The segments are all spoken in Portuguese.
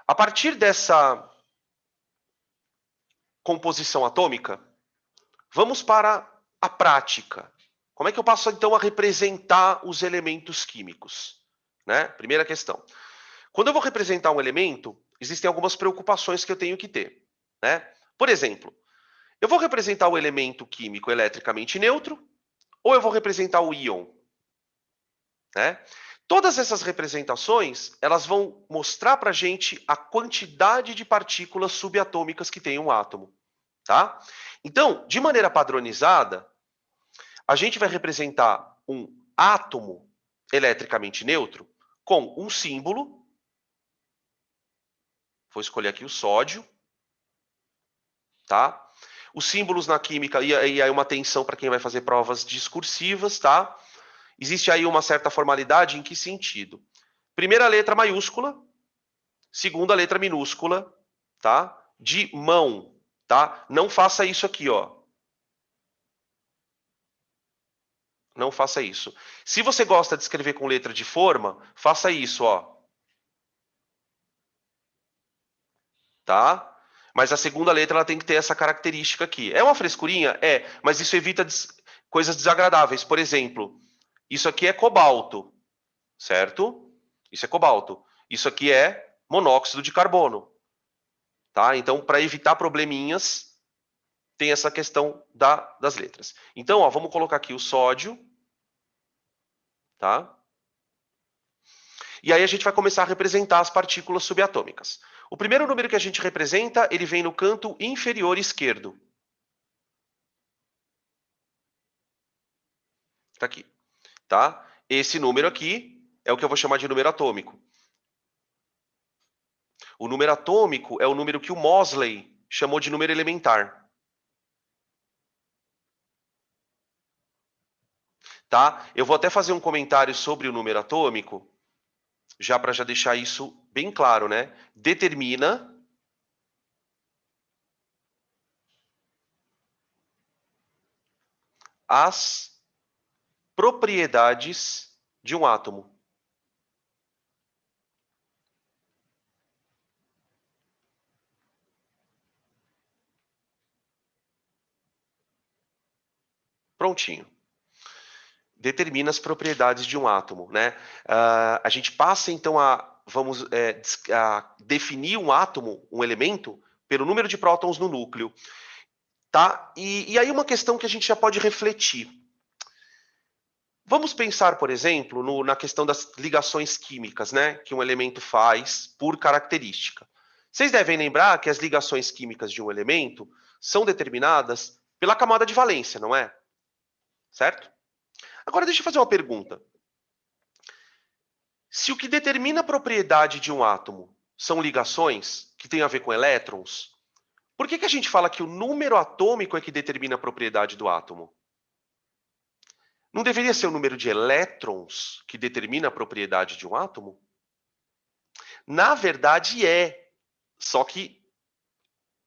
A partir dessa composição atômica, vamos para a prática. Como é que eu passo, então, a representar os elementos químicos? Né? Primeira questão. Quando eu vou representar um elemento, existem algumas preocupações que eu tenho que ter. Né? Por exemplo, eu vou representar o elemento químico eletricamente neutro ou eu vou representar o íon? Né? Todas essas representações, elas vão mostrar para a gente a quantidade de partículas subatômicas que tem um átomo. Tá? Então, de maneira padronizada, a gente vai representar um átomo eletricamente neutro com um símbolo. Vou escolher aqui o sódio. Tá? Os símbolos na química, e aí uma atenção para quem vai fazer provas discursivas, tá? Existe aí uma certa formalidade em que sentido? Primeira letra maiúscula, segunda letra minúscula, tá? De mão, tá? Não faça isso aqui, ó. Não faça isso. Se você gosta de escrever com letra de forma, faça isso, ó. Tá? Mas a segunda letra ela tem que ter essa característica aqui. É uma frescurinha? É, mas isso evita coisas desagradáveis. Por exemplo, isso aqui é cobalto, certo? Isso é cobalto. Isso aqui é monóxido de carbono. Tá? Então, para evitar probleminhas, tem essa questão das letras. Então, ó, vamos colocar aqui o sódio. Tá? E aí a gente vai começar a representar as partículas subatômicas. O primeiro número que a gente representa, ele vem no canto inferior esquerdo. Tá aqui. Tá? Esse número aqui é o que eu vou chamar de número atômico. O número atômico é o número que o Mosley chamou de número elementar. Tá? Eu vou até fazer um comentário sobre o número atômico, já para já deixar isso bem claro, né? Determina as propriedades de um átomo. Prontinho. Determina as propriedades de um átomo, né? A gente passa então a definir um átomo, um elemento, pelo número de prótons no núcleo, tá? E aí uma questão que a gente já pode refletir. Vamos pensar, por exemplo, na questão das ligações químicas, né? Que um elemento faz por característica. Vocês devem lembrar que as ligações químicas de um elemento são determinadas pela camada de valência, não é? Certo? Agora deixa eu fazer uma pergunta. Se o que determina a propriedade de um átomo são ligações que têm a ver com elétrons, por que a gente fala que o número atômico é que determina a propriedade do átomo? Não deveria ser o número de elétrons que determina a propriedade de um átomo? Na verdade é, só que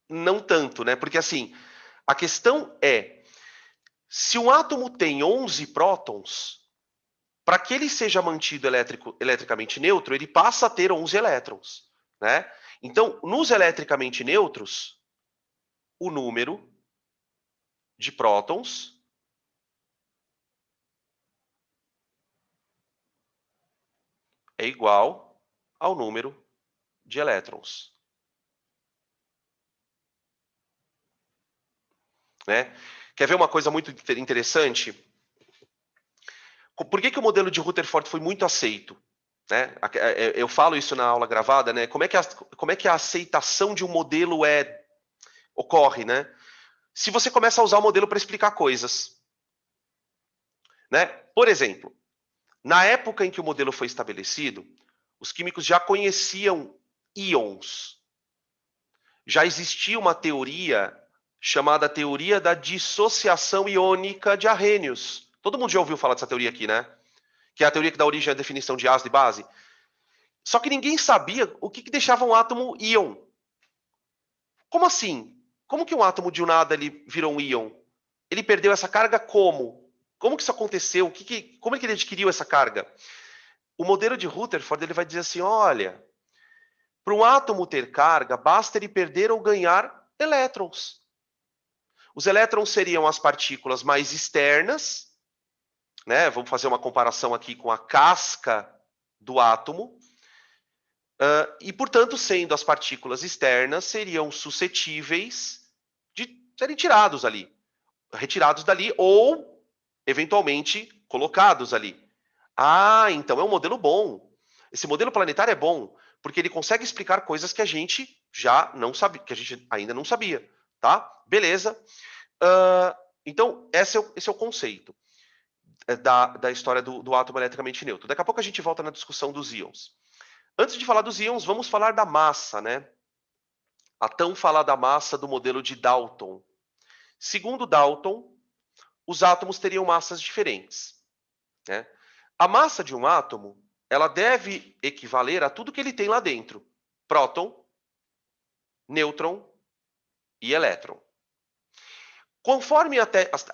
não tanto, né? Porque assim, a questão é, se um átomo tem 11 prótons, para que ele seja mantido eletricamente neutro, ele passa a ter 11 elétrons, né? Então, nos eletricamente neutros, o número de prótons é igual ao número de elétrons. Né? Quer ver uma coisa muito interessante? Por que o modelo de Rutherford foi muito aceito? Né? Eu falo isso na aula gravada, né? Como é que a aceitação de um modelo ocorre, né? Se você começa a usar o modelo para explicar coisas. Né? Por exemplo, na época em que o modelo foi estabelecido, os químicos já conheciam íons. Já existia uma teoria chamada teoria da dissociação iônica de arrênios. Todo mundo já ouviu falar dessa teoria aqui, né? Que é a teoria que dá origem à definição de ácido e base. Só que ninguém sabia o que deixava um átomo íon. Como assim? Como que um átomo de um nada ele virou um íon? Ele perdeu essa carga como? Como que isso aconteceu? Como é que ele adquiriu essa carga? O modelo de Rutherford ele vai dizer assim, olha, Para um átomo ter carga, basta ele perder ou ganhar elétrons. Os elétrons seriam as partículas mais externas, né? Vamos fazer uma comparação aqui com a casca do átomo. E, portanto, sendo as partículas externas, seriam suscetíveis de serem retirados dali ou, eventualmente, colocados ali. Ah, então é um modelo bom. Esse modelo planetário é bom, porque ele consegue explicar coisas que a gente já não sabia, que a gente ainda não sabia, tá? Beleza. Então, esse é o conceito da história do átomo eletricamente neutro. Daqui a pouco a gente volta na discussão dos íons. Antes de falar dos íons, vamos falar da massa, né? A tão falada massa do modelo de Dalton. Segundo Dalton, os átomos teriam massas diferentes, né? A massa de um átomo, ela deve equivaler a tudo que ele tem lá dentro: próton, nêutron e elétron. Conforme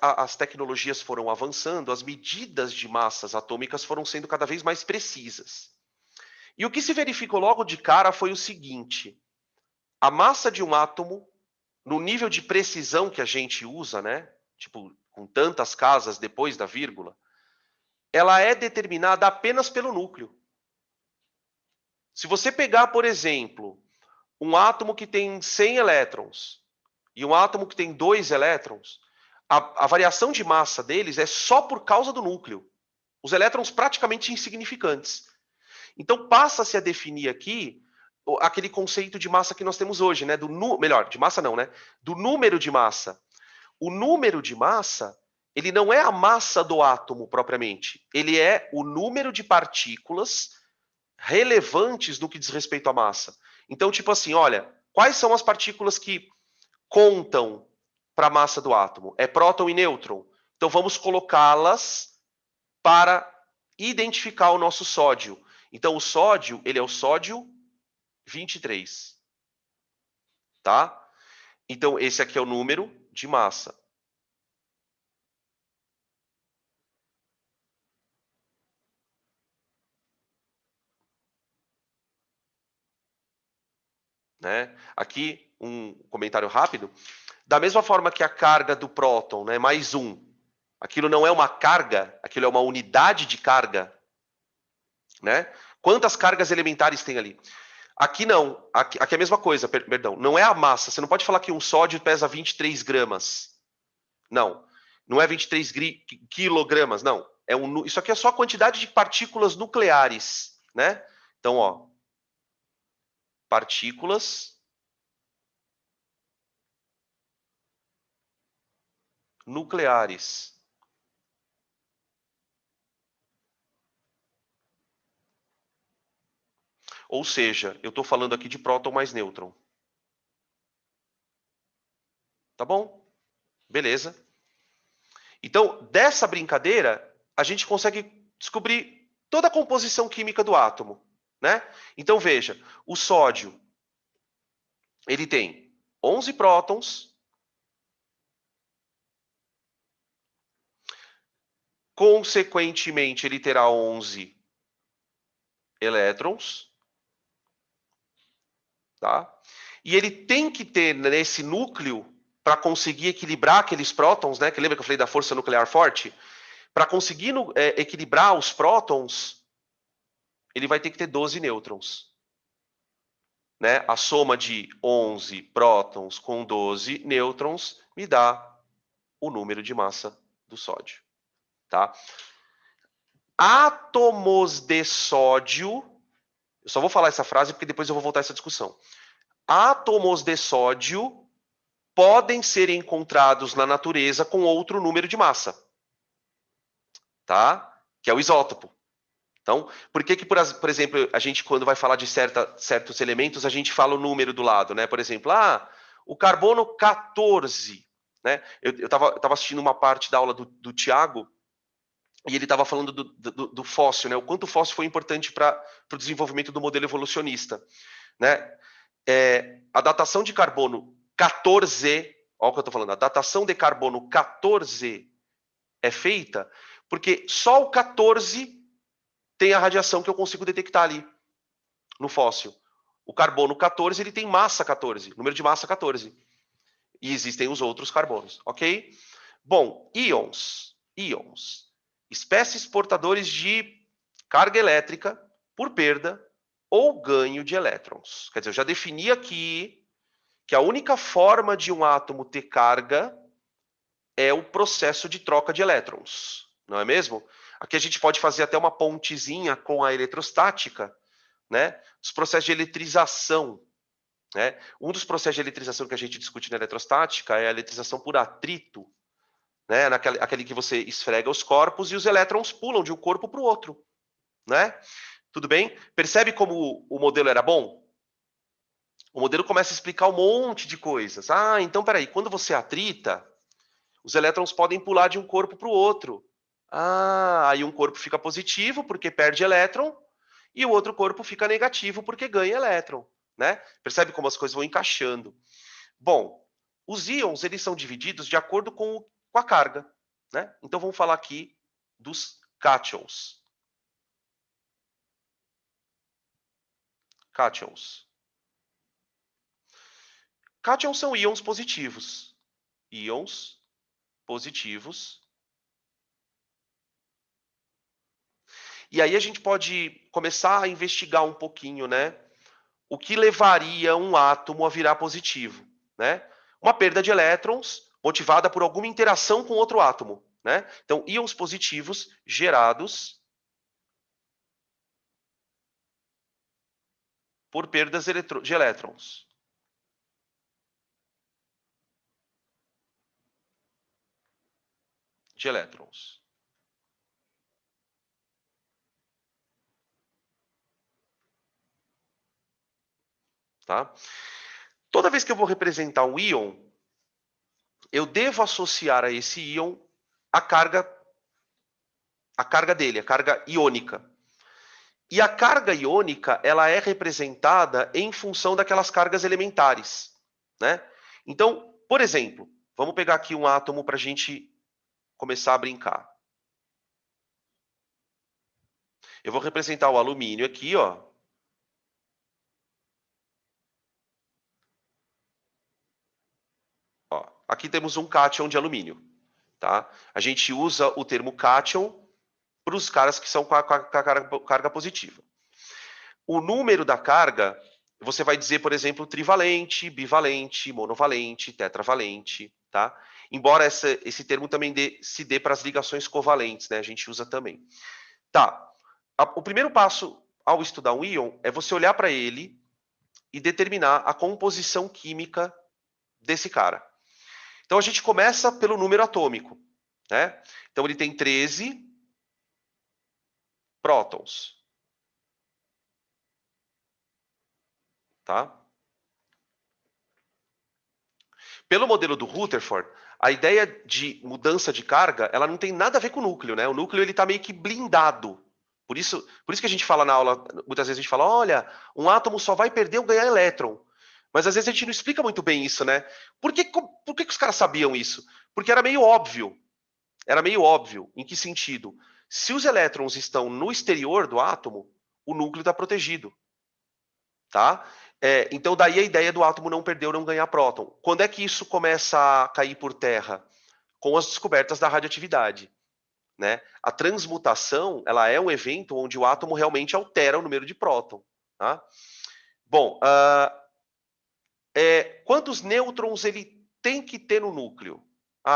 as tecnologias foram avançando, as medidas de massas atômicas foram sendo cada vez mais precisas. E o que se verificou logo de cara foi o seguinte: a massa de um átomo, no nível de precisão que a gente usa, né? Tipo, com tantas casas depois da vírgula, ela é determinada apenas pelo núcleo. Se você pegar, por exemplo, um átomo que tem 100 elétrons e um átomo que tem 2 elétrons, a variação de massa deles é só por causa do núcleo. Os elétrons praticamente insignificantes. Então passa-se a definir aqui aquele conceito de massa que nós temos hoje, né? Melhor, de massa não, né? Do número de massa. O número de massa, ele não é a massa do átomo propriamente. Ele é o número de partículas relevantes no que diz respeito à massa. Então, tipo assim, olha, quais são as partículas que contam para a massa do átomo? É próton e nêutron. Então, vamos colocá-las para identificar o nosso sódio. Então, o sódio, ele é o sódio 23. Tá? Então, esse aqui é o número de massa. Né? Aqui, um comentário rápido. Da mesma forma que a carga do próton, né, mais 1, aquilo não é uma carga, aquilo é uma unidade de carga. Né? Quantas cargas elementares tem ali? Aqui não. Aqui é a mesma coisa, perdão. Não é a massa. Você não pode falar que um sódio pesa 23 gramas. Não. Não é 23 quilogramas, não. Isso aqui é só a quantidade de partículas nucleares. Né? Então, ó. Partículas nucleares. Ou seja, eu estou falando aqui de próton mais nêutron. Tá bom? Beleza. Então, dessa brincadeira, a gente consegue descobrir toda a composição química do átomo. Né? Então, veja, o sódio, ele tem 11 prótons, consequentemente, ele terá 11 elétrons, tá? E ele tem que ter nesse núcleo, para conseguir equilibrar aqueles prótons, né? Que lembra que eu falei da força nuclear forte? Para conseguir equilibrar os prótons, ele vai ter que ter 12 nêutrons. Né? A soma de 11 prótons com 12 nêutrons me dá o número de massa do sódio. Tá? Átomos de sódio, eu só vou falar essa frase porque depois eu vou voltar a essa discussão. Átomos de sódio podem ser encontrados na natureza com outro número de massa. Tá? Que é o isótopo. Então, por que, por exemplo, a gente, quando vai falar de certos elementos, a gente fala o número do lado, né? Por exemplo, o carbono 14. Né? Eu tava assistindo uma parte da aula do Tiago, e ele estava falando do fóssil, né? O quanto o fóssil foi importante para o desenvolvimento do modelo evolucionista. Né? A datação de carbono 14, olha o que eu estou falando, a datação de carbono 14 é feita porque só o 14 tem a radiação que eu consigo detectar ali no fóssil. O carbono 14, ele tem massa 14, número de massa 14. E existem os outros carbonos, ok? Bom, íons. Íons. Espécies portadores de carga elétrica por perda ou ganho de elétrons. Quer dizer, eu já defini aqui que a única forma de um átomo ter carga é o processo de troca de elétrons, não é mesmo? Aqui a gente pode fazer até uma pontezinha com a eletrostática, né? Os processos de eletrização, né? Um dos processos de eletrização que a gente discute na eletrostática é a eletrização por atrito, né? Aquele que você esfrega os corpos e os elétrons pulam de um corpo para o outro, né? Tudo bem? Percebe como o modelo era bom? O modelo começa a explicar um monte de coisas. Ah, então peraí, quando você atrita, os elétrons podem pular de um corpo para o outro. Ah, aí um corpo fica positivo porque perde elétron e o outro corpo fica negativo porque ganha elétron, né? Percebe como as coisas vão encaixando. Bom, os íons eles são divididos de acordo com a carga, né? Então vamos falar aqui dos cátions. Cátions. Cátions são íons positivos. Íons positivos. E aí a gente pode começar a investigar um pouquinho, né? O que levaria um átomo a virar positivo, né? Uma perda de elétrons motivada por alguma interação com outro átomo, né? Então, íons positivos gerados por perdas de elétrons. De elétrons. Tá? Toda vez que eu vou representar um íon, eu devo associar a esse íon a carga dele, a carga iônica. E a carga iônica, ela é representada em função daquelas cargas elementares, né? Então, por exemplo, vamos pegar aqui um átomo para a gente começar a brincar. Eu vou representar o alumínio aqui, ó. Aqui temos um cátion de alumínio, tá? A gente usa o termo cátion para os caras que são com a carga positiva. O número da carga, você vai dizer, por exemplo, trivalente, bivalente, monovalente, tetravalente, tá? Embora esse termo também se dê para as ligações covalentes, né? A gente usa também. Tá. O primeiro passo ao estudar um íon é você olhar para ele e determinar a composição química desse cara. Então a gente começa pelo número atômico, né? Então ele tem 13 prótons. Tá? Pelo modelo do Rutherford, a ideia de mudança de carga, ela não tem nada a ver com o núcleo, né? O núcleo ele está meio que blindado. Por isso que a gente fala na aula, muitas vezes a gente fala, olha, um átomo só vai perder ou ganhar elétron. Mas às vezes a gente não explica muito bem isso, né? Por que os caras sabiam isso? Porque era meio óbvio. Era meio óbvio. Em que sentido? Se os elétrons estão no exterior do átomo, o núcleo está protegido. Tá? Então, daí a ideia do átomo não perder ou não ganhar próton. Quando é que isso começa a cair por terra? Com as descobertas da radioatividade. Né? A transmutação ela é um evento onde o átomo realmente altera o número de próton. Tá? Bom, quantos nêutrons ele tem que ter no núcleo?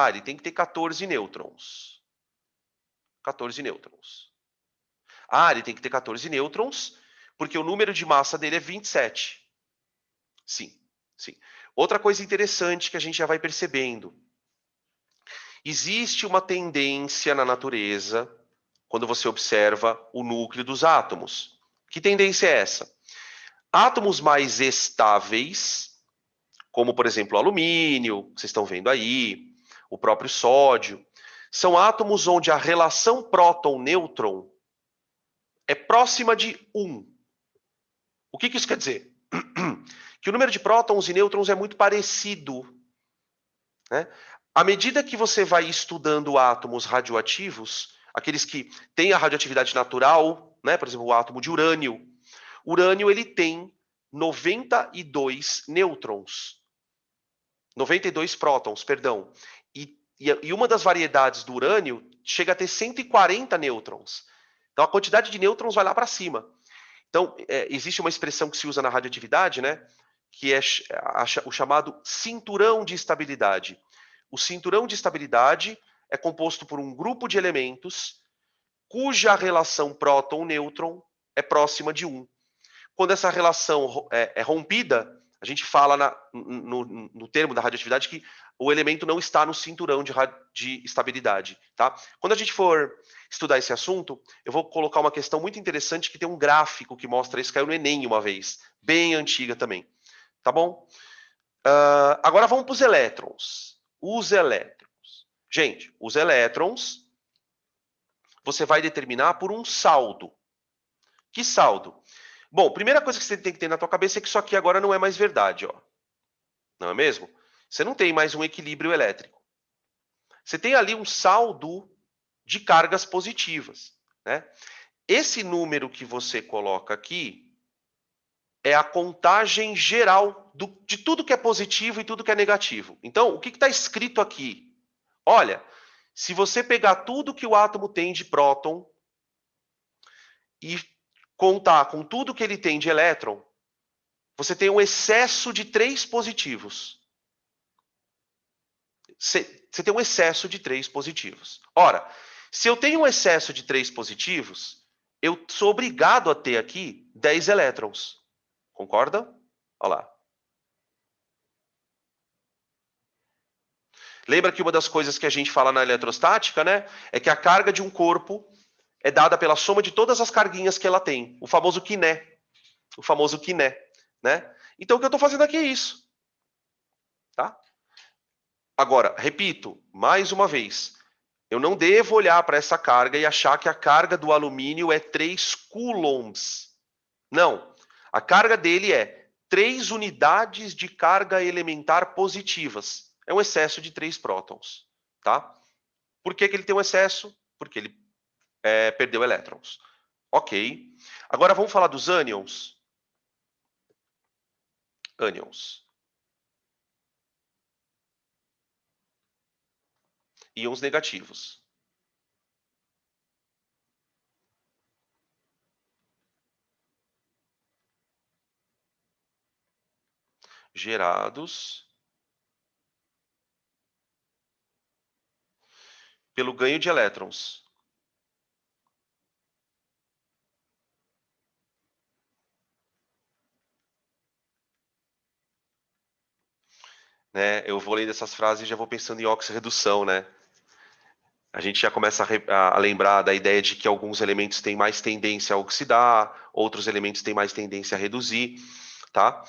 Ele tem que ter 14 nêutrons. 14 nêutrons. Ele tem que ter 14 nêutrons, porque o número de massa dele é 27. Sim, sim. Outra coisa interessante que a gente já vai percebendo. Existe uma tendência na natureza, quando você observa o núcleo dos átomos. Que tendência é essa? Átomos mais estáveis, como, por exemplo, o alumínio, vocês estão vendo aí, o próprio sódio, são átomos onde a relação próton-nêutron é próxima de 1. O que isso quer dizer? Que o número de prótons e nêutrons é muito parecido. Né? À medida que você vai estudando átomos radioativos, aqueles que têm a radioatividade natural, né? Por exemplo, o átomo de urânio. Urânio ele tem 92 nêutrons. 92 prótons, perdão. E uma das variedades do urânio chega a ter 140 nêutrons. Então, a quantidade de nêutrons vai lá para cima. Então, existe uma expressão que se usa na radioatividade, né? Que é o chamado cinturão de estabilidade. O cinturão de estabilidade é composto por um grupo de elementos cuja relação próton-nêutron é próxima de 1. Quando essa relação é rompida, a gente fala no termo da radioatividade que o elemento não está no cinturão de estabilidade. Tá? Quando a gente for estudar esse assunto, eu vou colocar uma questão muito interessante que tem um gráfico que mostra isso, caiu no Enem uma vez, bem antiga também. Tá bom? Agora vamos para os elétrons. Os elétrons. Gente, os elétrons você vai determinar por um saldo. Que saldo? Bom, primeira coisa que você tem que ter na tua cabeça é que isso aqui agora não é mais verdade, ó. Não é mesmo? Você não tem mais um equilíbrio elétrico. Você tem ali um saldo de cargas positivas, né? Esse número que você coloca aqui é a contagem geral de tudo que é positivo e tudo que é negativo. Então, o que está escrito aqui? Olha, se você pegar tudo que o átomo tem de próton e contar com tudo que ele tem de elétron, você tem um excesso de 3 positivos. Você tem um excesso de 3 positivos. Ora, se eu tenho um excesso de 3 positivos, eu sou obrigado a ter aqui 10 elétrons. Concorda? Olha lá. Lembra que uma das coisas que a gente fala na eletrostática, né, é que a carga de um corpo é dada pela soma de todas as carguinhas que ela tem, o famoso quiné. O famoso quiné, né? Então o que eu estou fazendo aqui é isso. Tá? Agora, repito, mais uma vez, eu não devo olhar para essa carga e achar que a carga do alumínio é 3 coulombs. Não. A carga dele é 3 unidades de carga elementar positivas. É um excesso de 3 prótons. Tá? Por que ele tem um excesso? Porque ele perdeu elétrons. Ok. Agora vamos falar dos ânions. Ânions. Íons negativos. Gerados pelo ganho de elétrons. Né? Eu vou lendo essas frases e já vou pensando em oxirredução, né? A gente já começa a lembrar da ideia de que alguns elementos têm mais tendência a oxidar, outros elementos têm mais tendência a reduzir, tá?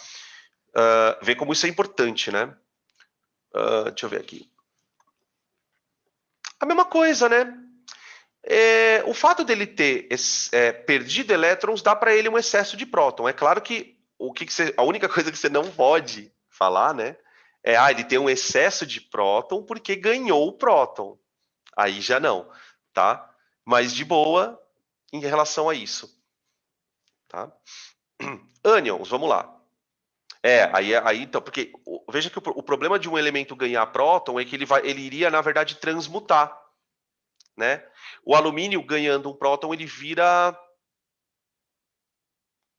Ver como isso é importante, né? Deixa eu ver aqui. A mesma coisa, né? O fato dele ter perdido elétrons dá para ele um excesso de próton. É claro que a única coisa que você não pode falar, né? Ele tem um excesso de próton porque ganhou o próton. Aí já não, tá? Mas de boa em relação a isso, tá? Ânions, vamos lá. Aí então, porque veja que o problema de um elemento ganhar próton é que ele iria, na verdade, transmutar, né? O alumínio ganhando um próton, ele vira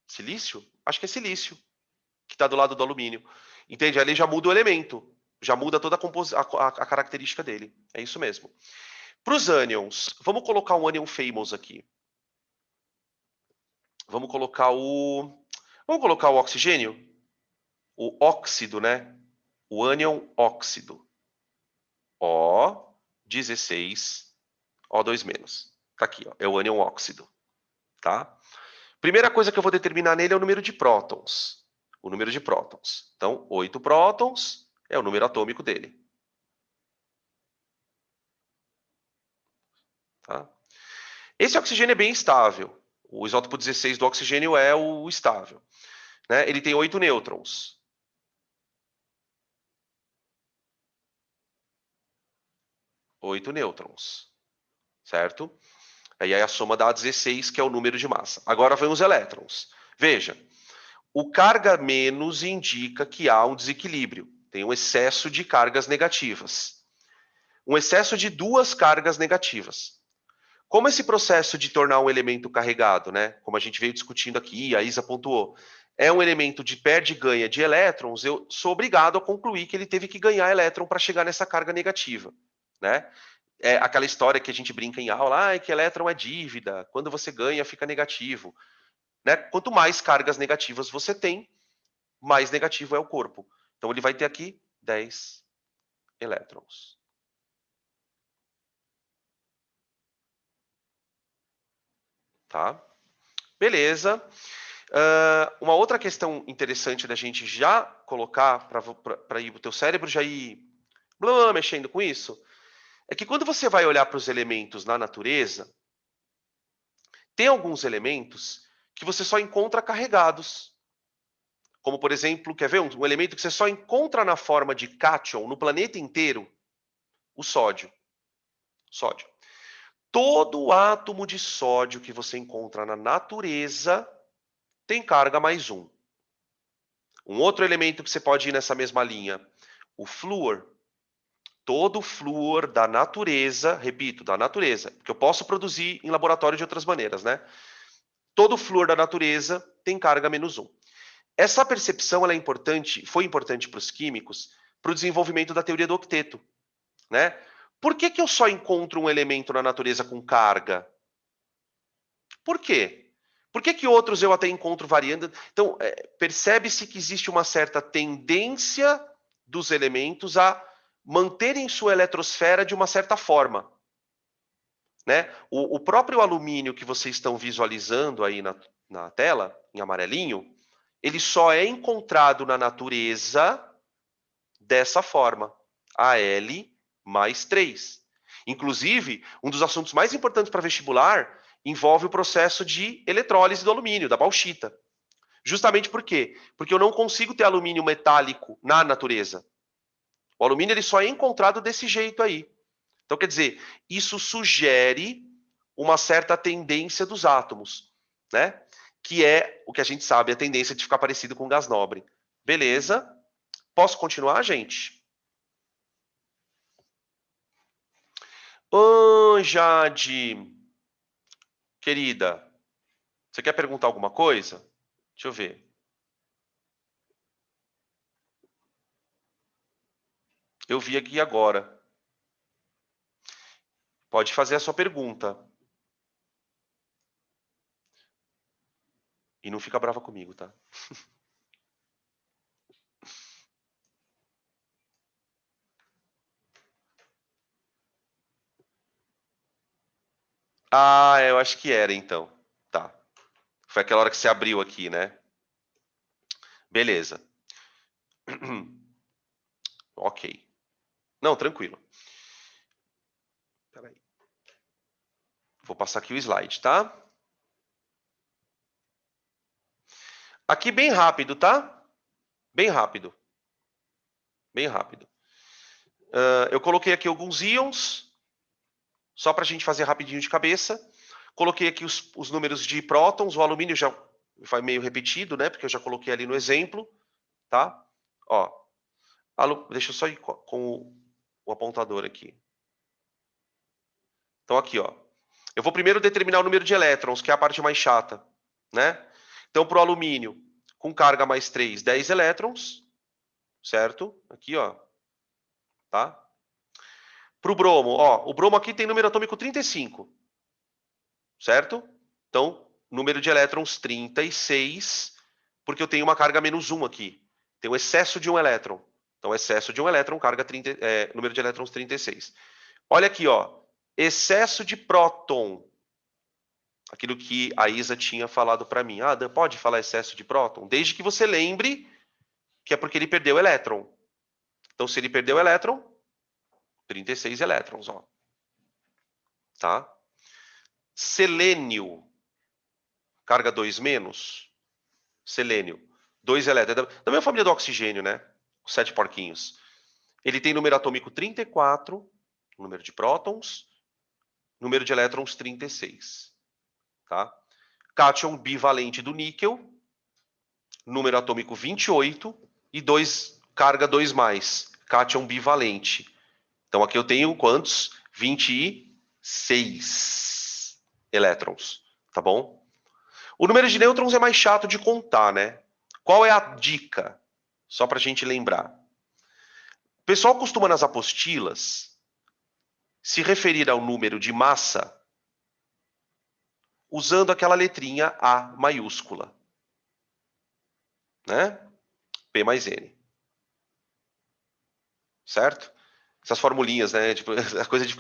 silício? Acho que é silício, que está do lado do alumínio. Entende? Aí ele já muda o elemento, já muda toda a característica dele. É isso mesmo. Para os ânions, vamos colocar um ânion famous aqui. Vamos colocar o oxigênio? O óxido, né? O ânion óxido. O16, O2-. Tá aqui, ó. É o ânion óxido. Tá? Primeira coisa que eu vou determinar nele é o número de prótons. O número de prótons. Então, 8 prótons é o número atômico dele. Tá? Esse oxigênio é bem estável. O isótopo 16 do oxigênio é o estável. Né? Ele tem 8 nêutrons. 8 nêutrons. Certo? Aí a soma dá 16, que é o número de massa. Agora vem os elétrons. Veja, O carga menos indica que há um desequilíbrio, tem um excesso de cargas negativas. Um excesso de duas cargas negativas. Como esse processo de tornar um elemento carregado, né, como a gente veio discutindo aqui, a Isa pontuou, é um elemento de perde e ganha de elétrons, eu sou obrigado a concluir que ele teve que ganhar elétron para chegar nessa carga negativa, né? É aquela história que a gente brinca em aula, que elétron é dívida, quando você ganha fica negativo, né? Quanto mais cargas negativas você tem, mais negativo é o corpo. Então ele vai ter aqui 10 elétrons. Tá? Beleza. Uma outra questão interessante da gente já colocar para o teu cérebro já ir mexendo com isso, é que quando você vai olhar para os elementos na natureza, tem alguns elementos que você só encontra carregados. Como, por exemplo, quer ver um elemento que você só encontra na forma de cátion no planeta inteiro? O sódio. Sódio. Todo átomo de sódio que você encontra na natureza tem carga mais um. Um outro elemento que você pode ir nessa mesma linha, o flúor. Todo flúor da natureza, repito, da natureza, porque eu posso produzir em laboratório de outras maneiras, né? Todo flúor da natureza tem carga menos um. Essa percepção ela é importante, foi importante para os químicos, para o desenvolvimento da teoria do octeto, né? Por que eu só encontro um elemento na natureza com carga? Por quê? Por que outros eu até encontro variando? Então, percebe-se que existe uma certa tendência dos elementos a manterem sua eletrosfera de uma certa forma. Né? O próprio alumínio que vocês estão visualizando aí na tela, em amarelinho, ele só é encontrado na natureza dessa forma, Al mais 3. Inclusive, um dos assuntos mais importantes para vestibular envolve o processo de eletrólise do alumínio, da bauxita. Justamente por quê? Porque eu não consigo ter alumínio metálico na natureza. O alumínio ele só é encontrado desse jeito aí. Então, quer dizer, isso sugere uma certa tendência dos átomos, né? Que é o que a gente sabe, a tendência de ficar parecido com gás nobre. Beleza? Posso continuar, gente? Jade, querida, você quer perguntar alguma coisa? Deixa eu ver. Eu vi aqui agora. Pode fazer a sua pergunta. E não fica brava comigo, tá? Eu acho que era então. Tá. Foi aquela hora que você abriu aqui, né? Beleza. Ok. Não, tranquilo. Peraí. Vou passar aqui o slide, tá? Aqui bem rápido, tá? Bem rápido. Bem rápido. Eu coloquei aqui alguns íons, só para a gente fazer rapidinho de cabeça. Coloquei aqui os números de prótons, o alumínio já vai meio repetido, né? Porque eu já coloquei ali no exemplo, tá? Ó, deixa eu só ir com o apontador aqui. Então aqui, ó. Eu vou primeiro determinar o número de elétrons, que é a parte mais chata, né? Então, para o alumínio, com carga mais 3, 10 elétrons, certo? Aqui, ó. Tá? Para o bromo, ó, o bromo aqui tem número atômico 35, certo? Então, número de elétrons 36, porque eu tenho uma carga menos 1 aqui. Tem um excesso de um elétron. Então, excesso de um elétron, carga número de elétrons 36. Olha aqui, ó. Excesso de próton. Aquilo que a Isa tinha falado para mim. Dan, pode falar excesso de próton? Desde que você lembre que é porque ele perdeu elétron. Então, se ele perdeu elétron, 36 elétrons, ó. Tá? Selênio. Carga 2 menos. Selênio. 2 elétrons. Da mesma família do oxigênio, né? Os 7 porquinhos. Ele tem número atômico 34, número de prótons, número de elétrons 36. Tá? Cátion bivalente do níquel. número atômico 28 e carga 2+. Cátion bivalente. Então aqui eu tenho quantos? 26 elétrons, tá bom? O número de nêutrons é mais chato de contar, né? Qual é a dica? Só para a gente lembrar. O pessoal costuma nas apostilas se referir ao número de massa usando aquela letrinha A maiúscula, né? P mais N. Certo? Essas formulinhas, né? Tipo, a coisa de...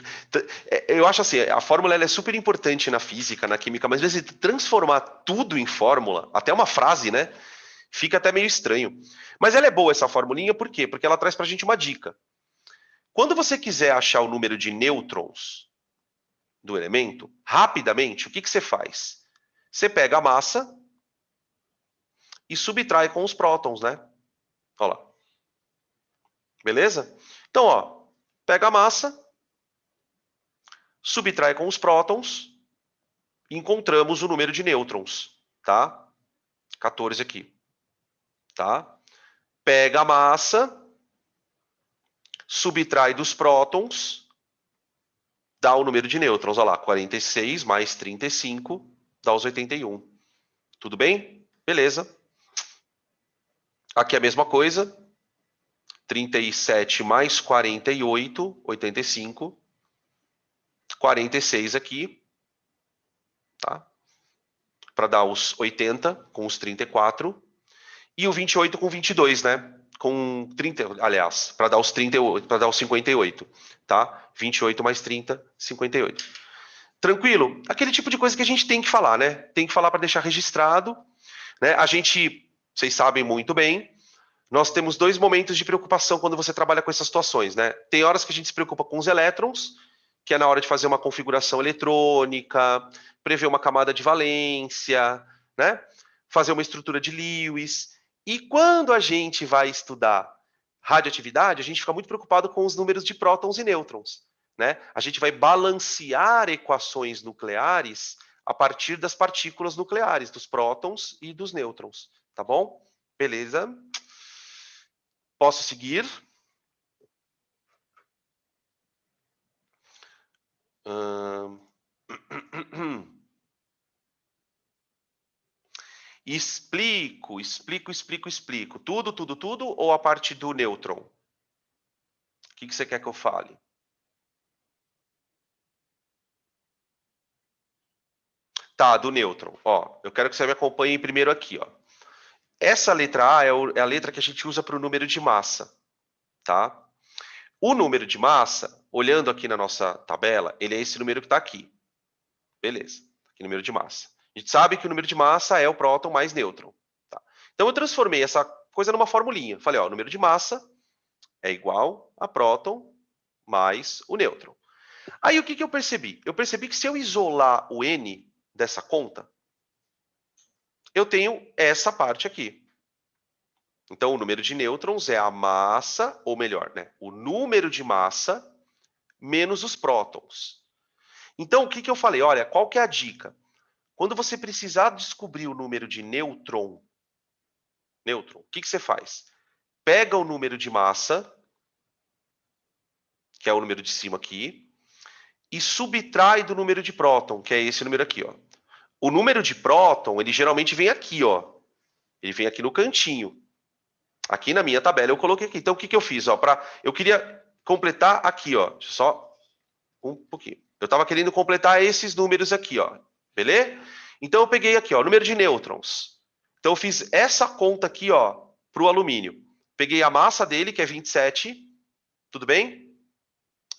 Eu acho assim, a fórmula ela é super importante na física, na química, mas às vezes transformar tudo em fórmula, até uma frase, né? Fica até meio estranho. Mas ela é boa, essa formulinha, por quê? Porque ela traz pra gente uma dica. Quando você quiser achar o número de nêutrons do elemento, rapidamente, o que você faz? Você pega a massa e subtrai com os prótons, né? Olha lá. Beleza? Então, ó, pega a massa, subtrai com os prótons, e encontramos o número de nêutrons, tá? 14 aqui, tá? Pega a massa, subtrai dos prótons, dá o número de nêutrons, olha lá, 46 mais 35 dá os 81. Tudo bem? Beleza. Aqui é a mesma coisa. 37 mais 48, 85. 46 aqui, tá? Para dar os 80 com os 34. E o 28 com 22, né? Com 30, aliás, para dar os 38, para dar os 58, tá? 28 mais 30, 58. Tranquilo? Aquele tipo de coisa que a gente tem que falar, né? Tem que falar para deixar registrado, né? A gente, vocês sabem muito bem, nós temos dois momentos de preocupação quando você trabalha com essas situações, né? Tem horas que a gente se preocupa com os elétrons, que é na hora de fazer uma configuração eletrônica, prever uma camada de valência, né? Fazer uma estrutura de Lewis. E quando a gente vai estudar radioatividade, a gente fica muito preocupado com os números de prótons e nêutrons, né? A gente vai balancear equações nucleares a partir das partículas nucleares, dos prótons e dos nêutrons, tá bom? Beleza? Posso seguir? Explico. Tudo ou a parte do nêutron? O que você quer que eu fale? Tá, do nêutron. Ó, eu quero que você me acompanhe primeiro aqui, ó. Essa letra A é a letra que a gente usa para o número de massa, tá? O número de massa, olhando aqui na nossa tabela, ele é esse número que está aqui. Beleza, aqui número de massa. A gente sabe que o número de massa é o próton mais nêutron. Tá? Então eu transformei essa coisa numa formulinha. Falei, ó, o número de massa é igual a próton mais o nêutron. Aí o que eu percebi? Eu percebi que se eu isolar o N dessa conta, eu tenho essa parte aqui. Então o número de nêutrons é a massa, ou melhor, né, o número de massa menos os prótons. Então o que eu falei? Olha, qual que é a dica? Quando você precisar descobrir o número de nêutron, o que você faz? Pega o número de massa, que é o número de cima aqui, e subtrai do número de próton, que é esse número aqui, ó. O número de próton, ele geralmente vem aqui, ó. Ele vem aqui no cantinho. Aqui na minha tabela eu coloquei aqui. Então o que eu fiz, ó, eu queria completar aqui, ó. Só um pouquinho. Eu estava querendo completar esses números aqui, ó. Beleza? Então eu peguei aqui, ó, o número de nêutrons. Então eu fiz essa conta aqui, ó, para o alumínio. Peguei a massa dele, que é 27, tudo bem?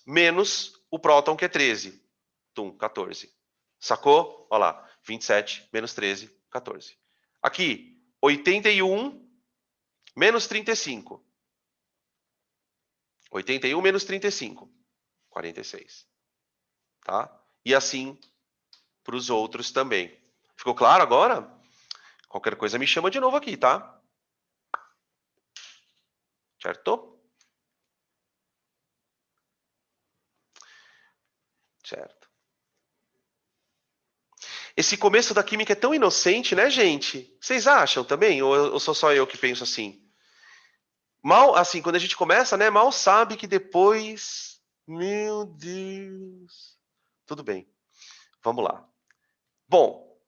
Menos o próton, que é 13. 14. Sacou? Olha lá, 27 menos 13, 14. Aqui, 81 menos 35. 81 menos 35, 46. Tá? E assim para os outros também. Ficou claro agora? Qualquer coisa me chama de novo aqui, tá? Certo? Certo. Esse começo da química é tão inocente, né, gente? Vocês acham também? Ou sou só eu que penso assim? Mal, assim, quando a gente começa, né, mal sabe que depois... Meu Deus. Tudo bem, vamos lá. Bom,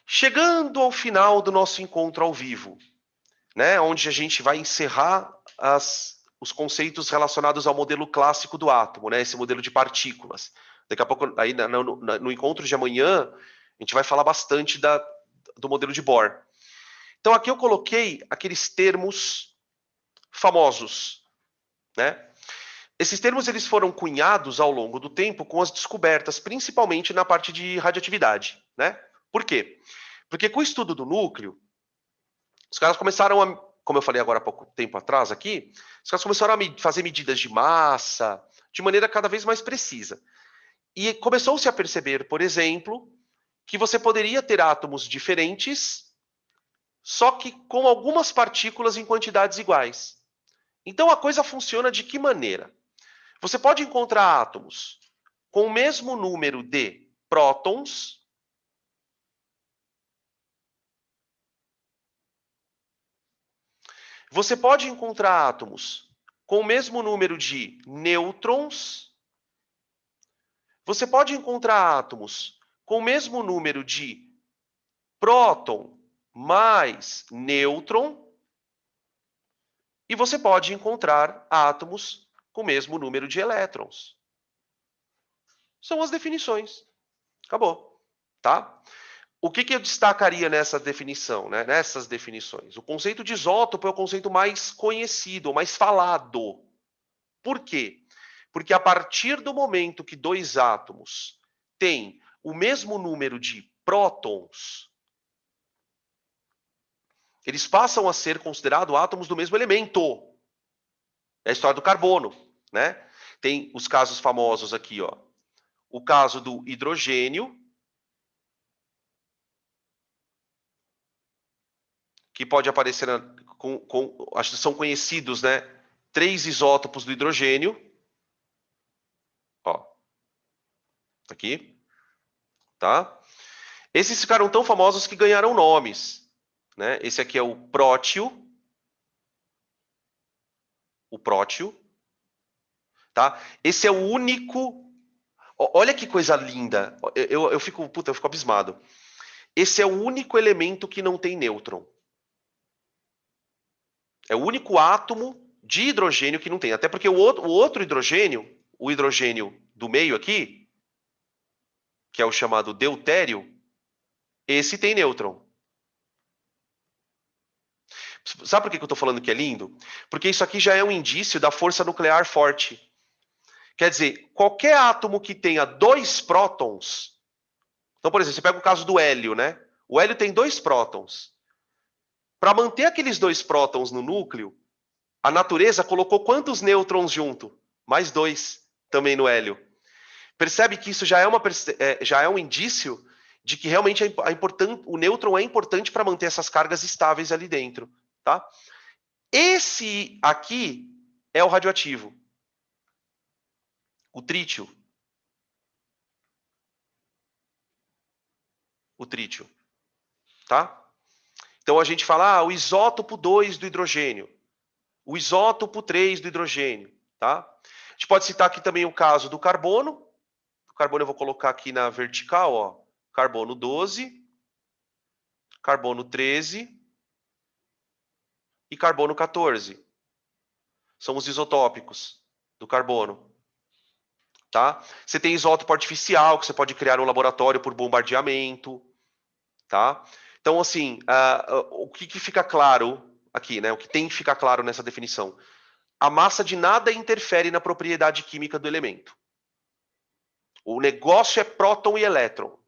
chegando ao final do nosso encontro ao vivo, né, onde a gente vai encerrar os conceitos relacionados ao modelo clássico do átomo, né, esse modelo de partículas. Daqui a pouco, aí no encontro de amanhã, a gente vai falar bastante do modelo de Bohr. Então aqui eu coloquei aqueles termos famosos, né? Esses termos eles foram cunhados ao longo do tempo com as descobertas, principalmente na parte de radioatividade, né? Por quê? Porque com o estudo do núcleo, os caras começaram a, como eu falei agora há pouco tempo atrás aqui, os caras começaram a fazer medidas de massa de maneira cada vez mais precisa. E começou-se a perceber, por exemplo, que você poderia ter átomos diferentes, só que com algumas partículas em quantidades iguais. Então a coisa funciona de que maneira? Você pode encontrar átomos com o mesmo número de prótons você pode encontrar átomos com o mesmo número de nêutrons, você pode encontrar átomos com o mesmo número de próton mais nêutron, e você pode encontrar átomos com o mesmo número de elétrons. São as definições. Acabou, tá? O que eu destacaria nessa definição, né? Nessas definições? O conceito de isótopo é o conceito mais conhecido, mais falado. Por quê? Porque a partir do momento que dois átomos têm o mesmo número de prótons, eles passam a ser considerados átomos do mesmo elemento. É a história do carbono, né? Tem os casos famosos aqui, ó. O caso do hidrogênio, que pode aparecer acho que são conhecidos, né? 3 isótopos do hidrogênio. Ó. Aqui. Tá? Esses ficaram tão famosos que ganharam nomes. Né? Esse aqui é o prótio. O prótio. Tá? Esse é o único... Olha que coisa linda. Eu fico abismado. Esse é o único elemento que não tem nêutron. É o único átomo de hidrogênio que não tem. Até porque o outro hidrogênio, o hidrogênio do meio aqui, que é o chamado deutério, esse tem nêutron. Sabe por que eu estou falando que é lindo? Porque isso aqui já é um indício da força nuclear forte. Quer dizer, qualquer átomo que tenha 2 prótons... Então, por exemplo, você pega o caso do hélio, né? O hélio tem 2 prótons. Para manter aqueles 2 prótons no núcleo, a natureza colocou quantos nêutrons junto? Mais 2 também no hélio. Percebe que isso já é um indício de que realmente o nêutron é importante para manter essas cargas estáveis ali dentro. Tá? Esse aqui é o radioativo. O trítio. O trítio. Tá? Então a gente fala o isótopo 2 do hidrogênio. O isótopo 3 do hidrogênio. Tá? A gente pode citar aqui também o caso do carbono. O carbono eu vou colocar aqui na vertical. Ó. Carbono 12. Carbono 13. E carbono 14. São os isotópicos do carbono. Tá? Você tem isótopo artificial, que você pode criar no laboratório por bombardeamento. Tá? Então, assim, o que fica claro aqui, né? O que tem que ficar claro nessa definição? A massa de nada interfere na propriedade química do elemento. O negócio é próton e elétron.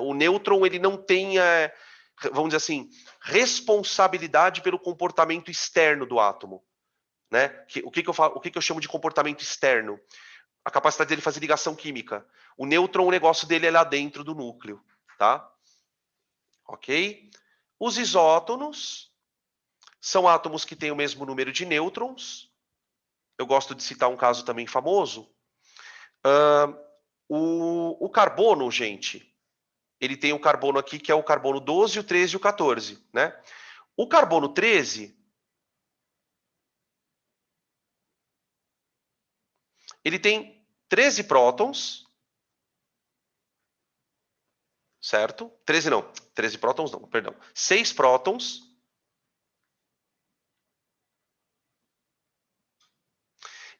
O nêutron ele não tem, vamos dizer assim, responsabilidade pelo comportamento externo do átomo. Né? O que eu chamo de comportamento externo? A capacidade dele fazer ligação química. O nêutron, o negócio dele é lá dentro do núcleo. Tá? Ok? Os isótonos são átomos que têm o mesmo número de nêutrons. Eu gosto de citar um caso também famoso. O carbono, gente, ele tem o carbono aqui, que é o carbono 12, o 13 e o 14, né? O carbono 13, ele tem 13 prótons, certo? 13 não, 13 prótons não, perdão. 6 prótons.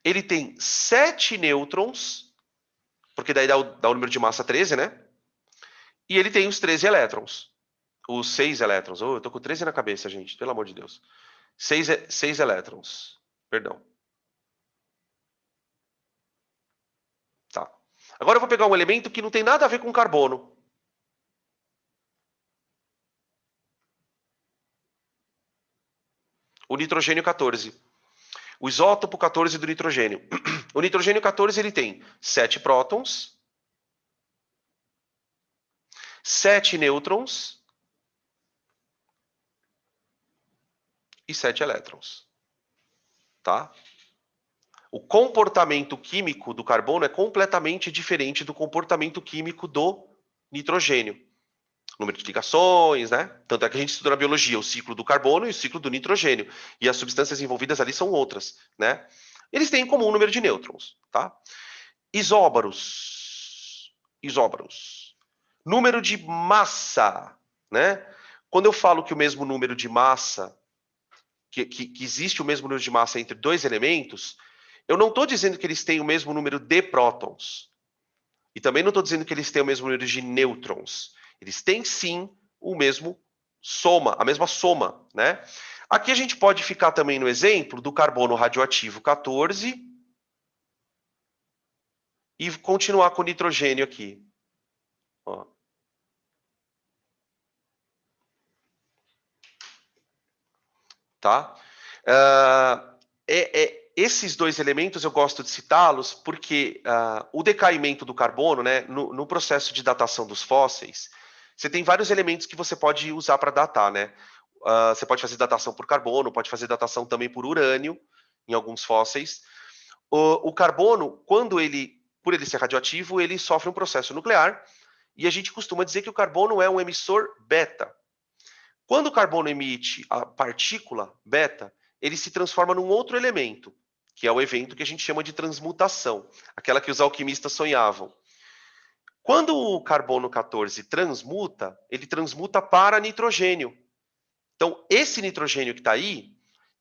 Ele tem 7 nêutrons, porque daí dá o número de massa 13, né? E ele tem os 13 elétrons. Os 6 elétrons. Oh, eu tô com 13 na cabeça, gente, pelo amor de Deus. 6 elétrons, perdão. Tá. Agora eu vou pegar um elemento que não tem nada a ver com carbono. O nitrogênio 14. O isótopo 14 do nitrogênio. O nitrogênio 14 ele tem 7 prótons, 7 nêutrons e 7 elétrons. Tá? O comportamento químico do carbono é completamente diferente do comportamento químico do nitrogênio. Número de ligações, né? Tanto é que a gente estuda na biologia o ciclo do carbono e o ciclo do nitrogênio. E as substâncias envolvidas ali são outras, né? Eles têm em comum o número de nêutrons, tá? Isóbaros. Número de massa, né? Quando eu falo que o mesmo número de massa, que existe o mesmo número de massa entre dois elementos, eu não estou dizendo que eles têm o mesmo número de prótons. E também não estou dizendo que eles têm o mesmo número de nêutrons. Eles têm sim o mesmo soma, a mesma soma, né? Aqui a gente pode ficar também no exemplo do carbono radioativo 14 e continuar com o nitrogênio aqui. Ó. Tá? Esses dois elementos eu gosto de citá-los porque o decaimento do carbono, né, no processo de datação dos fósseis, você tem vários elementos que você pode usar para datar, né? Você pode fazer datação por carbono, pode fazer datação também por urânio, em alguns fósseis. O carbono, por ele ser radioativo, ele sofre um processo nuclear, e a gente costuma dizer que o carbono é um emissor beta. Quando o carbono emite a partícula beta, ele se transforma num outro elemento, que é o evento que a gente chama de transmutação, aquela que os alquimistas sonhavam. Quando o carbono 14 transmuta, ele transmuta para nitrogênio. Então, esse nitrogênio que está aí,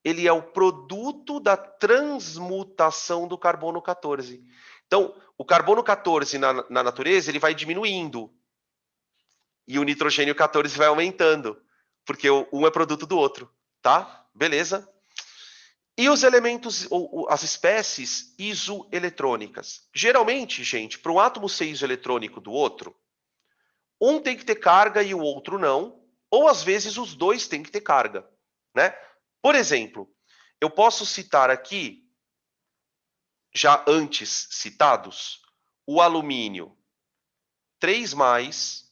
ele é o produto da transmutação do carbono 14. Então, o carbono 14 na natureza, ele vai diminuindo. E o nitrogênio 14 vai aumentando. Porque um é produto do outro, tá? Beleza? E os elementos, ou as espécies isoeletrônicas. Geralmente, gente, para um átomo ser isoeletrônico do outro, um tem que ter carga e o outro não, ou às vezes os dois têm que ter carga, né? Por exemplo, eu posso citar aqui, já antes citados, o alumínio 3+,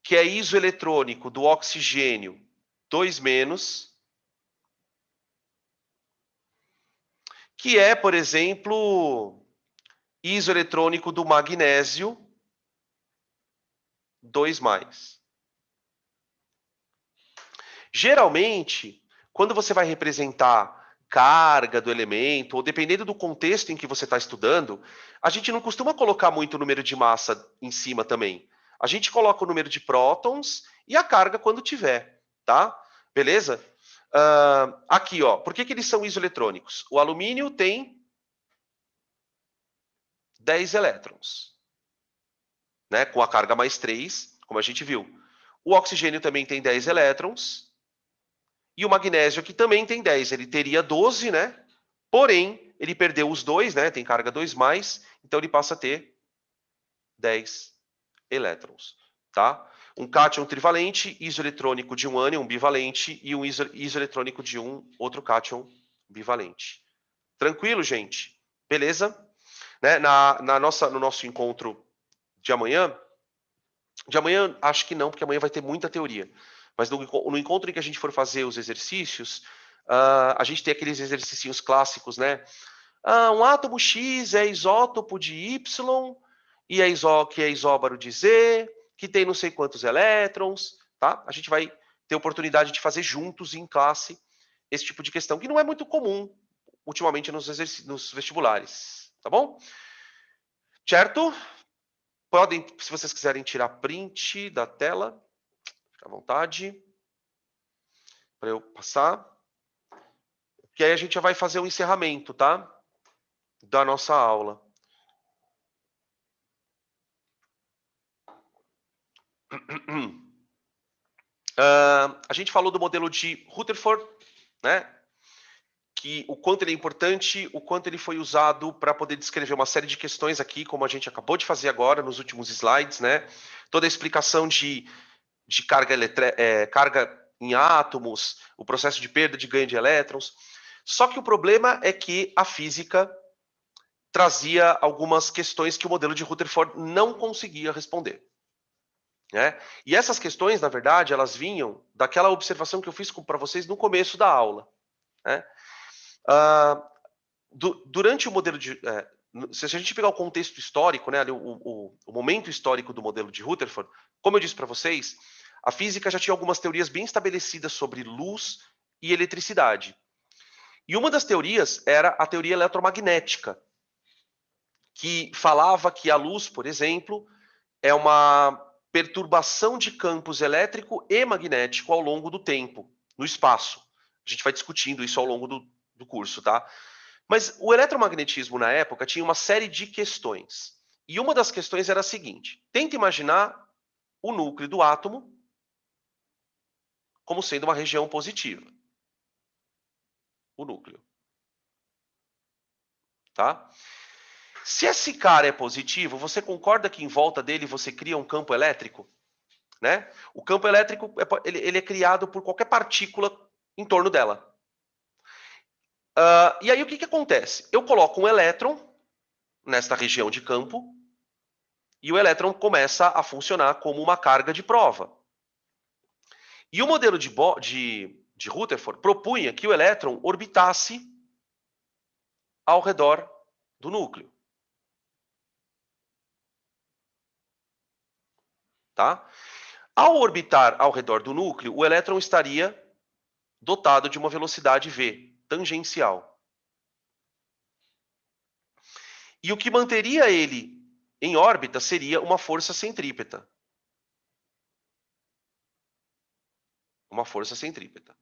que é isoeletrônico do oxigênio 2-, que é, por exemplo, isoeletrônico do magnésio 2+. Geralmente, quando você vai representar carga do elemento, ou dependendo do contexto em que você está estudando, a gente não costuma colocar muito o número de massa em cima também. A gente coloca o número de prótons e a carga quando tiver, tá? Beleza? Aqui, ó, por que eles são isoeletrônicos? O alumínio tem 10 elétrons, né? Com a carga mais 3, como a gente viu. O oxigênio também tem 10 elétrons. E o magnésio aqui também tem 10. Ele teria 12, né? Porém, ele perdeu os 2, né? Tem carga 2+, então ele passa a ter 10 elétrons, tá? Um cátion trivalente, isoeletrônico de um ânion bivalente e um isoeletrônico de um outro cátion bivalente. Tranquilo, gente? Beleza? Né? No nosso encontro de amanhã acho que não, porque amanhã vai ter muita teoria. Mas no encontro em que a gente for fazer os exercícios, a gente tem aqueles exercícios clássicos, né? Um átomo X é isótopo de Y e que é isóbaro de Z, que tem não sei quantos elétrons, tá? A gente vai ter oportunidade de fazer juntos em classe esse tipo de questão, que não é muito comum ultimamente nos vestibulares, tá bom? Certo? Podem, se vocês quiserem tirar print da tela, fica à vontade, para eu passar. Que aí a gente já vai fazer o encerramento, tá? Da nossa aula. A gente falou do modelo de Rutherford, né? Que o quanto ele é importante, o quanto ele foi usado para poder descrever uma série de questões aqui, como a gente acabou de fazer agora nos últimos slides, né? Toda a explicação de carga em átomos, o processo de perda de ganho de elétrons. Só que o problema é que a física trazia algumas questões que o modelo de Rutherford não conseguia responder. Né? E essas questões, na verdade, elas vinham daquela observação que eu fiz para vocês no começo da aula. Né? Durante o modelo de... se a gente pegar o contexto histórico, né, o momento histórico do modelo de Rutherford, como eu disse para vocês, a física já tinha algumas teorias bem estabelecidas sobre luz e eletricidade. E uma das teorias era a teoria eletromagnética, que falava que a luz, por exemplo, é uma perturbação de campos elétrico e magnético ao longo do tempo, no espaço. A gente vai discutindo isso ao longo do curso, tá? Mas o eletromagnetismo, na época, tinha uma série de questões. E uma das questões era a seguinte: tenta imaginar o núcleo do átomo como sendo uma região positiva. O núcleo. Tá? Se esse cara é positivo, você concorda que em volta dele você cria um campo elétrico? Né? O campo elétrico ele é criado por qualquer partícula em torno dela. E aí o que acontece? Eu coloco um elétron nesta região de campo e o elétron começa a funcionar como uma carga de prova. E o modelo de Rutherford propunha que o elétron orbitasse ao redor do núcleo. Tá? Ao orbitar ao redor do núcleo, o elétron estaria dotado de uma velocidade v, tangencial. E o que manteria ele em órbita seria uma força centrípeta. Uma força centrípeta.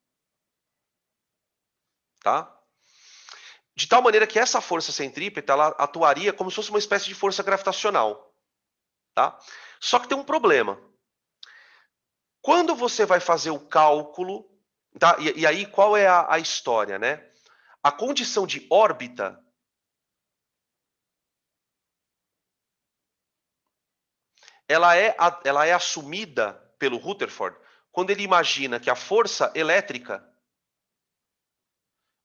Tá? De tal maneira que essa força centrípeta ela atuaria como se fosse uma espécie de força gravitacional. Tá? Só que tem um problema. Quando você vai fazer o cálculo, tá? E aí qual é a história, né? A condição de órbita ela é assumida pelo Rutherford quando ele imagina que a força elétrica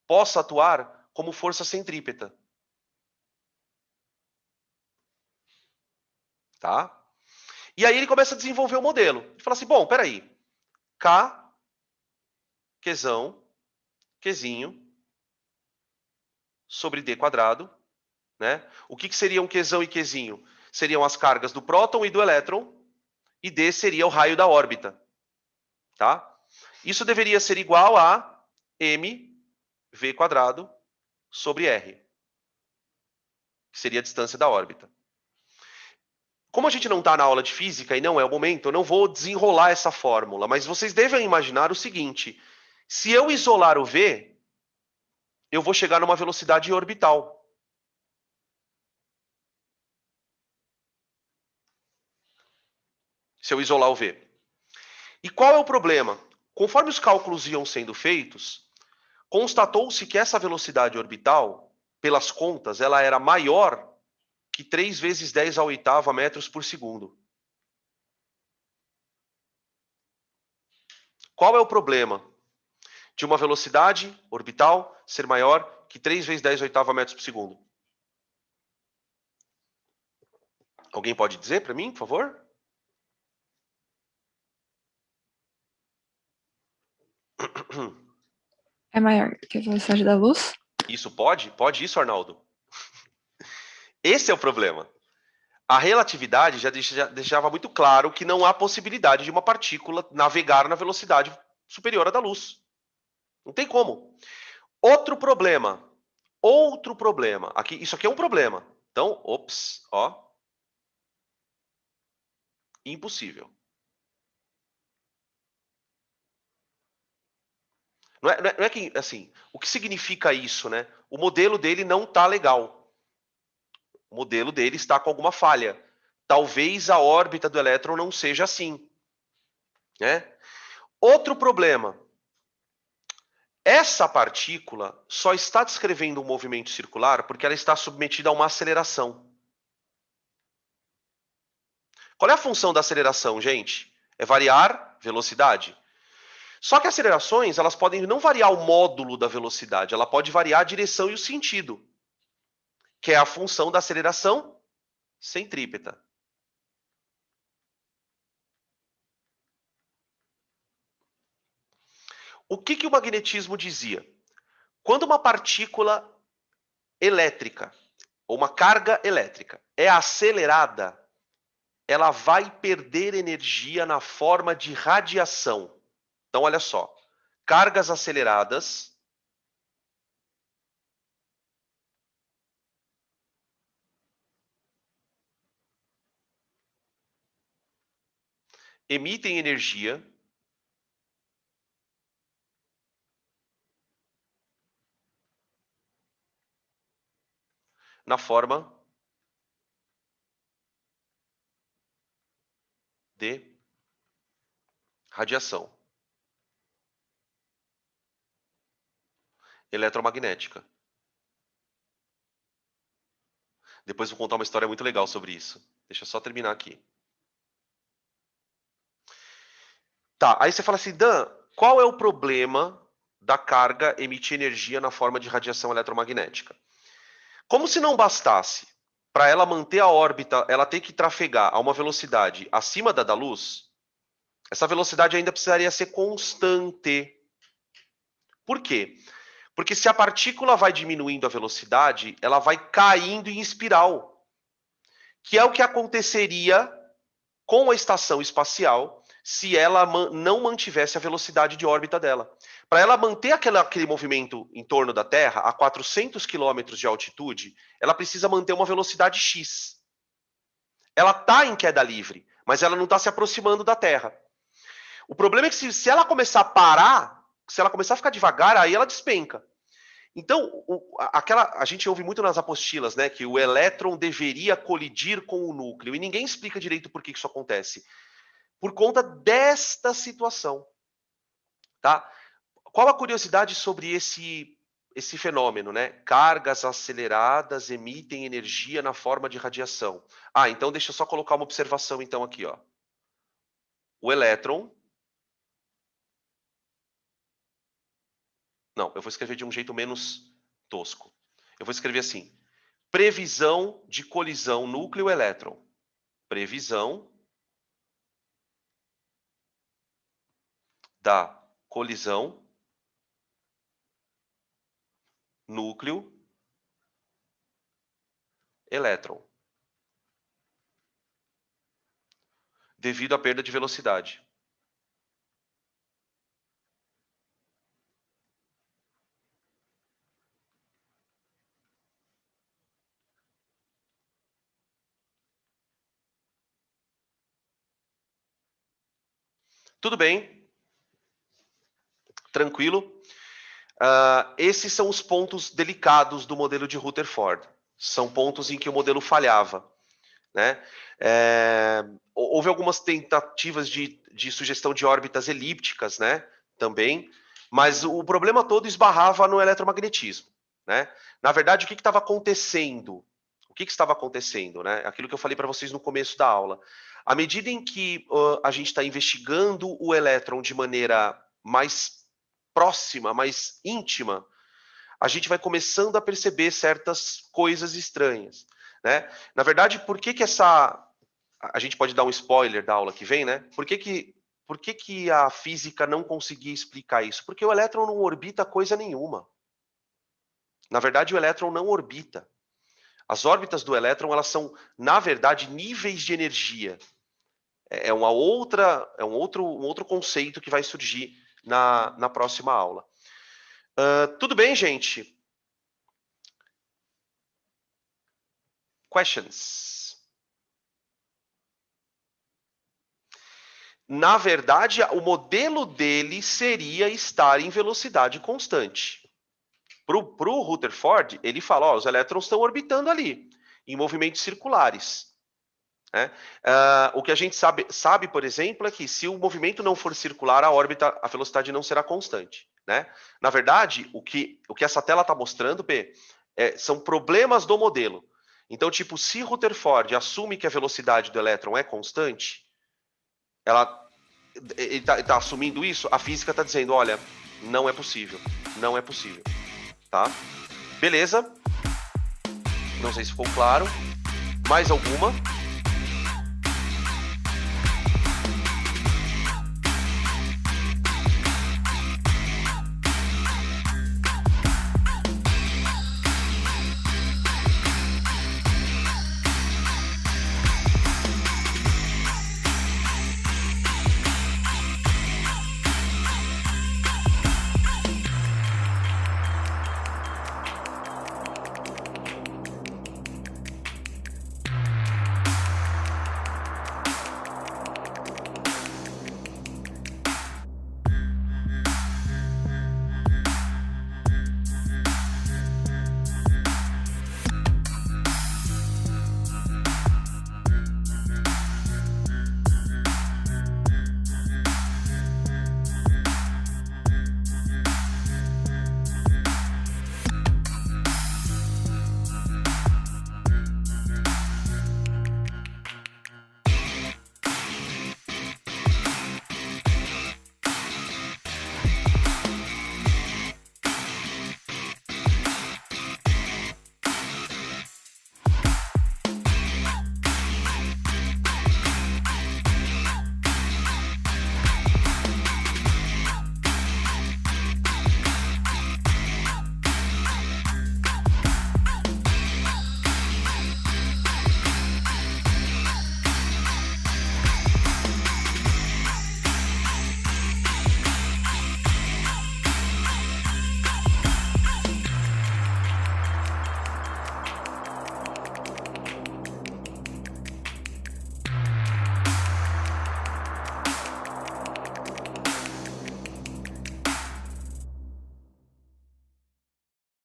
possa atuar como força centrípeta. Tá? E aí ele começa a desenvolver o modelo. Ele fala assim, bom, peraí. K, Qzão, Qzinho, sobre D quadrado. Né? O que seria um Qzão e Qzinho? Seriam as cargas do próton e do elétron. E D seria o raio da órbita. Tá? Isso deveria ser igual a mv quadrado sobre r, que seria a distância da órbita. Como a gente não está na aula de física e não é o momento, eu não vou desenrolar essa fórmula, mas vocês devem imaginar o seguinte: se eu isolar o v, eu vou chegar numa velocidade orbital. Se eu isolar o v. E qual é o problema? Conforme os cálculos iam sendo feitos, constatou-se que essa velocidade orbital, pelas contas, ela era maior que 3 vezes 10 à oitava metros por segundo. Qual é o problema de uma velocidade orbital ser maior que 3 vezes 10 à oitava metros por segundo? Alguém pode dizer para mim, por favor? É maior que a velocidade da luz? Isso pode? Pode isso, Arnaldo? Esse é o problema. A relatividade já deixava muito claro que não há possibilidade de uma partícula navegar na velocidade superior à da luz. Não tem como. Outro problema. Aqui, isso aqui é um problema. Então, ops, ó. Impossível. Não é que, assim, o que significa isso, né? O modelo dele não está legal. O modelo dele está com alguma falha. Talvez a órbita do elétron não seja assim. Né? Outro problema. Essa partícula só está descrevendo um movimento circular porque ela está submetida a uma aceleração. Qual é a função da aceleração, gente? É variar velocidade. Só que acelerações, elas podem não variar o módulo da velocidade, ela pode variar a direção e o sentido, que é a função da aceleração centrípeta. O que o magnetismo dizia? Quando uma partícula elétrica, ou uma carga elétrica, é acelerada, ela vai perder energia na forma de radiação. Então, olha só. Cargas aceleradas emitem energia na forma de radiação eletromagnética. Depois vou contar uma história muito legal sobre isso. Deixa eu só terminar aqui. Tá, aí você fala assim, Dan, qual é o problema da carga emitir energia na forma de radiação eletromagnética? Como se não bastasse, para ela manter a órbita, ela tem que trafegar a uma velocidade acima da luz, essa velocidade ainda precisaria ser constante. Por quê? Porque se a partícula vai diminuindo a velocidade, ela vai caindo em espiral, que é o que aconteceria com a estação espacial se ela não mantivesse a velocidade de órbita dela. Para ela manter aquele movimento em torno da Terra, a 400 km de altitude, ela precisa manter uma velocidade x. Ela está em queda livre, mas ela não está se aproximando da Terra. O problema é que se ela começar a parar, se ela começar a ficar devagar, aí ela despenca. Então, a gente ouve muito nas apostilas, né, que o elétron deveria colidir com o núcleo, e ninguém explica direito por que isso acontece. Por conta desta situação. Tá? Qual a curiosidade sobre esse fenômeno, né? Cargas aceleradas emitem energia na forma de radiação. Ah, então deixa eu só colocar uma observação então aqui, ó. O elétron. Não, eu vou escrever de um jeito menos tosco. Eu vou escrever assim: previsão de colisão núcleo-elétron. Previsão da colisão núcleo-elétron. Devido à perda de velocidade. Tudo bem? Tranquilo? Esses são os pontos delicados do modelo de Rutherford. São pontos em que o modelo falhava. Né? Houve algumas tentativas de sugestão de órbitas elípticas, né? Também, mas o problema todo esbarrava no eletromagnetismo. Né? Na verdade, o que estava acontecendo? O que estava acontecendo? Né? Aquilo que eu falei para vocês no começo da aula. À medida em que a gente está investigando o elétron de maneira mais próxima, mais íntima, a gente vai começando a perceber certas coisas estranhas. Né? Na verdade, por que essa... A gente pode dar um spoiler da aula que vem, né? Por que a física não conseguia explicar isso? Porque o elétron não orbita coisa nenhuma. Na verdade, o elétron não orbita. As órbitas do elétron, elas são, na verdade, níveis de energia. É um outro conceito que vai surgir na próxima aula. Tudo bem, gente? Questions? Na verdade, o modelo dele seria estar em velocidade constante. Para o Rutherford, ele fala, os elétrons estão orbitando ali, em movimentos circulares. Né? O que a gente sabe, por exemplo, é que se o movimento não for circular, a velocidade não será constante. Né? Na verdade, o que essa tela está mostrando, P, são problemas do modelo. Então, tipo, se Rutherford assume que a velocidade do elétron é constante, ele está assumindo isso, a física está dizendo, olha, não é possível, não é possível. Tá? Beleza? Não sei se ficou claro. Mais alguma?